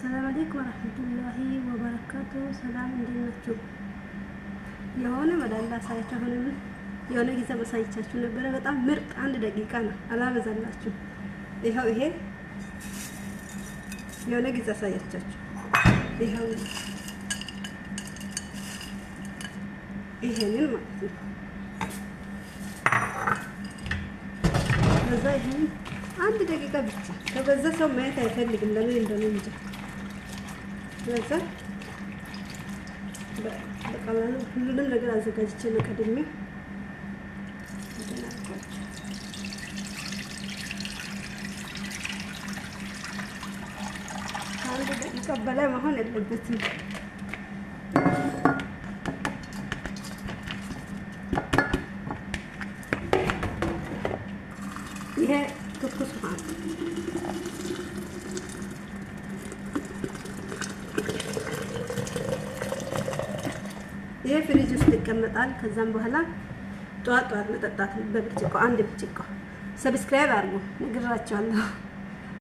አሰላሙ አለይኩም ወራህመቱላሂ ወበረካቱ። ሰላም እንዴት ናችሁ? የሆነ መዳላ ሳይቻችሁ ሆነ የሆነ ጊዜ ማሳይቻችሁ ነበረ። በጣም ምርጥ 1 ደቂቃ ነው፣ አላበዛላችሁ። ይሄው ይሄ የሆነ ጊዜ አሳያቻችሁ። ይሄው ይሄንን ማለት ነው። ከዛ ይሄን 1 ደቂቃ ብቻ ከበዛ ሰው ማየት አይፈልግም። ለምን እንደሆነ እንጂ ከዛ በቀላሉ ሁሉንም ነገር አዘጋጅቼ ነው ቀድሜ አንድ ደቂቃ በላይ መሆን የለበትም። ይሄ ትኩስ ውሃ ይሄ ፍሪጅ ውስጥ ይቀመጣል። ከዛም በኋላ ጧት መጠጣት በብርጭቆ 1 ብርጭቆ። ሰብስክራይብ አድርጉ፣ ነግራችኋለሁ።